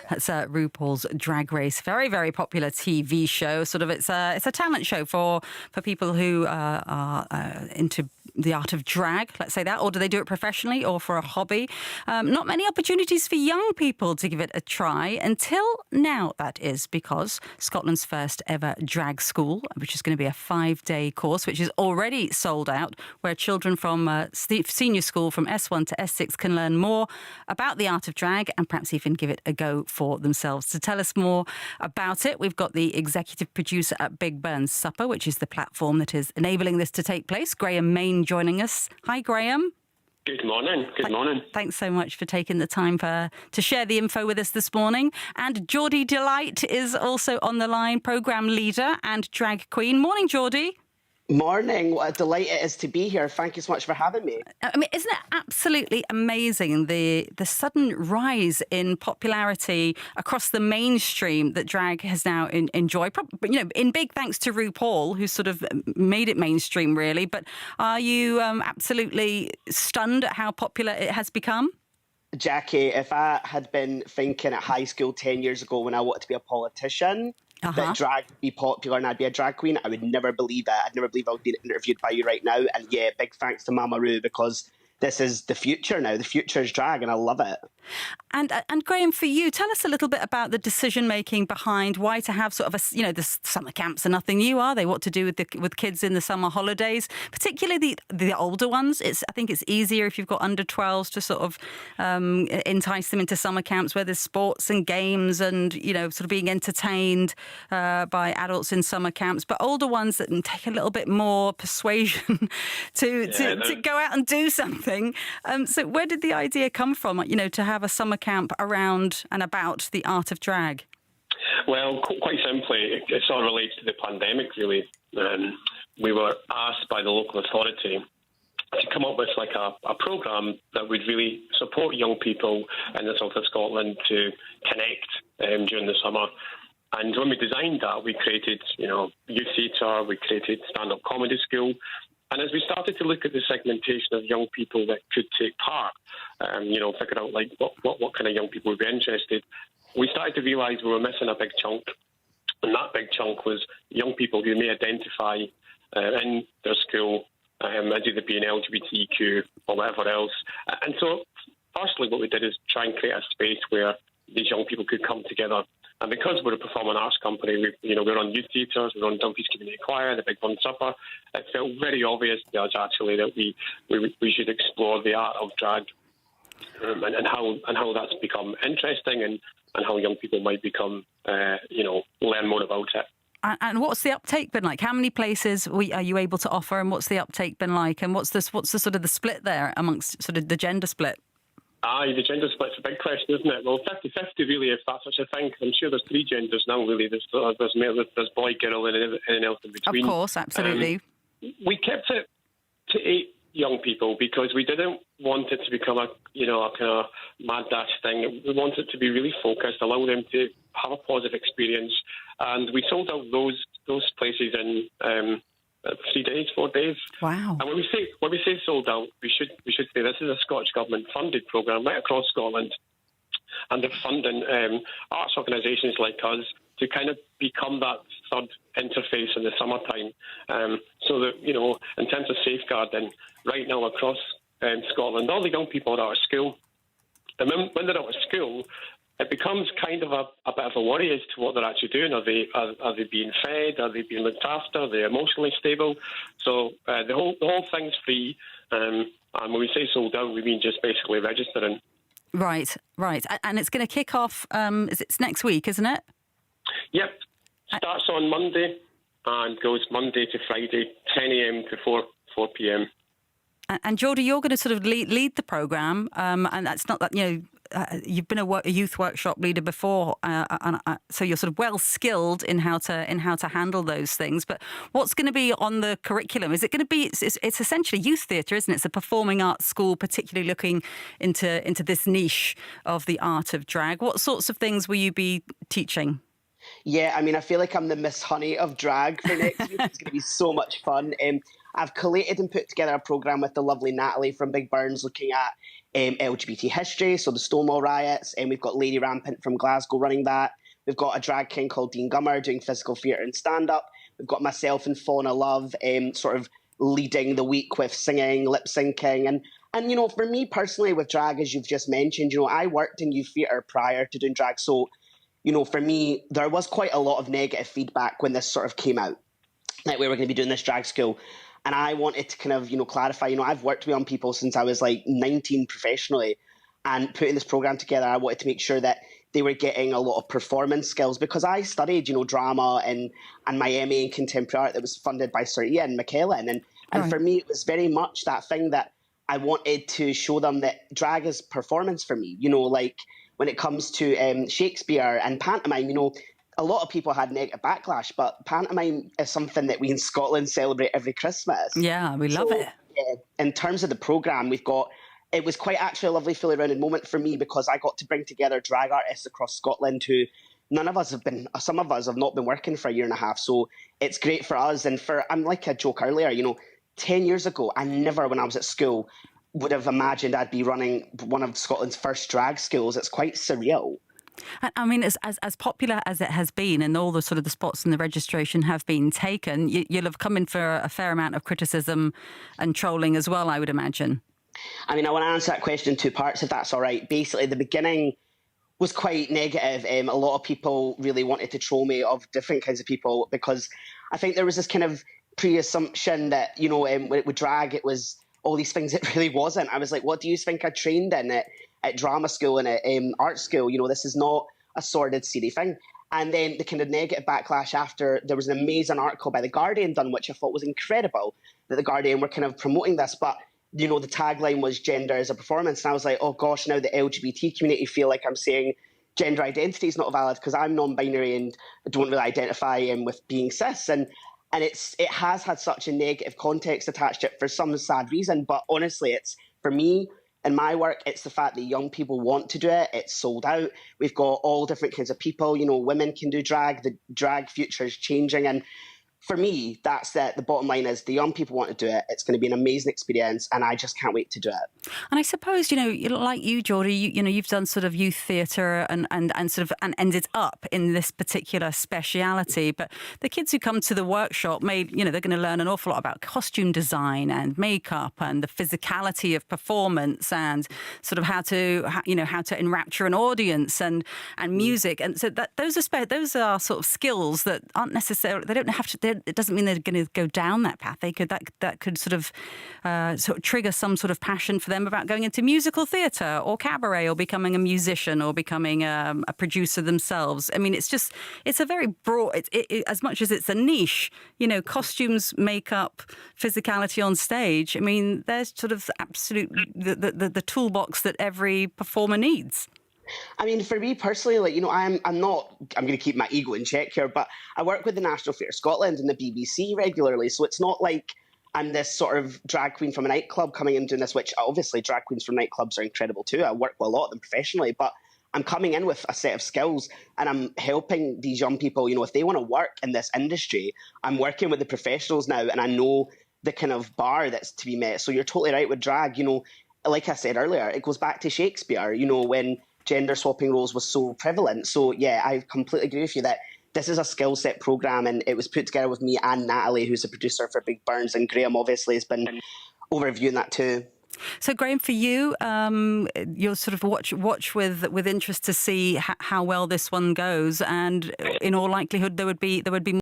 That's RuPaul's Drag Race. Very, very popular TV show. Sort of, it's a talent show for people who are into the art of drag, let's say that, or do they do it professionally or for a hobby? Not many opportunities for young people to give it a try until now, that is, because Scotland's first ever drag school, which is going to be a 5-day course, which is already sold out, where children from senior school from S1 to S6 can learn more about the art of drag and perhaps even give it a go for themselves. To tell us more about it, we've got the executive producer at Big Burn Supper, which is the platform that is enabling this to take place, Graham Main, joining us. Hi, Graham. Good morning. Good morning. Thanks so much for taking the time to share the info with us this morning. And Jordy Deelight is also on the line, programme leader and drag queen. Morning, Jordy. Morning. What a delight it is to be here. Thank you so much for having me. I mean, isn't it absolutely amazing, the sudden rise in popularity across the mainstream that drag has now enjoyed? In big thanks to RuPaul, who sort of made it mainstream, really. But are you absolutely stunned at how popular it has become? Jackie, if I had been thinking at high school 10 years ago when I wanted to be a politician, that drag would be popular and I'd be a drag queen, I would never believe that. I'd never believe I would be interviewed by you right now. And yeah, big thanks to Mama Ru, because this is the future now. The future is drag and I love it. And Graham, for you, tell us a little bit about the decision-making behind why to have sort of the summer camps are nothing new, are they? What to do with kids in the summer holidays, particularly the older ones. I think it's easier if you've got under 12s to sort of entice them into summer camps where there's sports and games and, sort of being entertained by adults in summer camps. But older ones that take a little bit more persuasion to go out and do something. So where did the idea come from, to have a summer camp around and about the art of drag? Well, quite simply, it sort of relates to the pandemic, really. We were asked by the local authority to come up with a programme that would really support young people in the south of Scotland to connect during the summer. And when we designed that, we created, youth theatre, we created stand-up comedy school. And as we started to look at the segmentation of young people that could take part, figure out what kind of young people would be interested, we started to realise we were missing a big chunk. And that big chunk was young people who may identify in their school as either being LGBTQ or whatever else. And so, firstly, what we did is try and create a space where these young people could come together. And because we're a performing arts company, we're on youth theatres, we're on Dunphy's Community Choir, the Big Burn Supper. It felt very obvious to us, actually, that we should explore the art of drag and how that's become interesting and how young people might become, learn more about it. And what's the uptake been like? How many places are you able to offer, and what's the uptake been like? And what's the sort of the split there amongst sort of the gender split? Aye, the gender split's a big question, isn't it? Well, 50-50 really, if that's such a thing. I'm sure there's 3 genders now, really. There's boy, girl, and anything else in between. Of course, absolutely. We kept it to 8 young people because we didn't want it to become a kind of mad dash thing. We wanted it to be really focused, allow them to have a positive experience. And we sold out those places in 3 days, 4 days. Wow! And when we say sold out, we should say this is a Scottish Government funded programme right across Scotland, and they're funding arts organisations like us to kind of become that third interface in the summertime. So that in terms of safeguarding, right now across Scotland, all the young people are out of school, and when they're out of school, it becomes kind of a bit of a worry as to what they're actually doing. Are they being fed? Are they being looked after? Are they emotionally stable? So the whole thing's free. And when we say sold out, we mean just basically registering. Right. And it's going to kick off. It's next week, isn't it? Yep. Starts on Monday and goes Monday to Friday, 10 a.m. to 4 p.m. And Jordy, you're going to sort of lead the programme, and that's not that you've been a youth workshop leader before, so you're sort of well skilled in how to handle those things. But what's going to be on the curriculum? Is it going to be? It's essentially youth theatre, isn't it? It's a performing arts school, particularly looking into this niche of the art of drag. What sorts of things will you be teaching? Yeah, I mean, I feel like I'm the Miss Honey of drag for next week. It's going to be so much fun. I've collated and put together a programme with the lovely Natalie from Big Burns looking at LGBT history, so the Stonewall riots, and we've got Lady Rampant from Glasgow running that. We've got a drag king called Dean Gummer doing physical theatre and stand-up. We've got myself and Fauna Love sort of leading the week with singing, lip-syncing. And, you know, for me personally with drag, as you've just mentioned, you know, I worked in youth theatre prior to doing drag. So, you know, for me, there was quite a lot of negative feedback when this sort of came out, that we were going to be doing this drag school. And I wanted to kind of, you know, clarify, you know, I've worked with young people since I was like 19 professionally, and putting this program together, I wanted to make sure that they were getting a lot of performance skills, because I studied, you know, drama and my MA in contemporary art that was funded by Sir Ian McKellen. And Right. for me, it was very much that thing that I wanted to show them that drag is performance for me. You know, like when it comes to Shakespeare and pantomime, you know, a lot of people had negative backlash, but pantomime is something that we in Scotland celebrate every Christmas. Yeah, we love it. Yeah, in terms of the programme, it was quite actually a lovely, fully rounded moment for me, because I got to bring together drag artists across Scotland who some of us have not been working for a year and a half. So it's great for us. And I'm like a joke earlier, you know, 10 years ago, I never, when I was at school, would have imagined I'd be running one of Scotland's first drag schools. It's quite surreal. I mean, as popular as it has been, and all the sort of the spots in the registration have been taken, you'll have come in for a fair amount of criticism and trolling as well, I would imagine. I mean, I want to answer that question in two parts, if that's all right. Basically, the beginning was quite negative. A lot of people really wanted to troll me, of different kinds of people, because I think there was this kind of pre-assumption that, you know, with drag, it was all these things. It really wasn't. I was like, what do you think I trained in at drama school and at art school? You know, this is not a sordid, seedy thing. And then the kind of negative backlash after, there was an amazing article by The Guardian done, which I thought was incredible, that The Guardian were kind of promoting this. But, you know, the tagline was gender as a performance. And I was like, oh gosh, now the LGBT community feel like I'm saying gender identity is not valid because I'm non-binary and don't really identify with being cis. And it has had such a negative context attached to it for some sad reason. But honestly, it's, for me, in my work, it's the fact that young people want to do it. It's sold out. We've got all different kinds of people. You know, women can do drag. The drag future is changing. And for me, that's the bottom line is the young people want to do it. It's going to be an amazing experience, and I just can't wait to do it. And I suppose, you know, like you, Jordy, you know, you've done sort of youth theatre and ended up in this particular speciality. But the kids who come to the workshop, they're going to learn an awful lot about costume design and makeup and the physicality of performance and sort of how to enrapture an audience and music. And so those are sort of skills that aren't necessarily, they don't have to. It doesn't mean they're going to go down that path. That could sort of trigger some sort of passion for them about going into musical theatre or cabaret or becoming a musician or becoming a producer themselves. I mean, it's a very broad. As much as it's a niche, you know, costumes, makeup, physicality on stage. I mean, there's sort of absolute the toolbox that every performer needs. I mean, for me personally, like, you know, I'm going to keep my ego in check here, but I work with the National Theatre Scotland and the BBC regularly. So it's not like I'm this sort of drag queen from a nightclub coming in doing this, which obviously drag queens from nightclubs are incredible too. I work with a lot of them professionally, but I'm coming in with a set of skills and I'm helping these young people, you know, if they want to work in this industry, I'm working with the professionals now and I know the kind of bar that's to be met. So you're totally right with drag, you know, like I said earlier, it goes back to Shakespeare, you know, when gender swapping roles was so prevalent. So yeah, I completely agree with you that this is a skill set programme and it was put together with me and Natalie, who's a producer for Big Burns, and Graham obviously has been overviewing that too. So Graham, for you, you'll sort of watch with interest to see how well this one goes, and in all likelihood there would be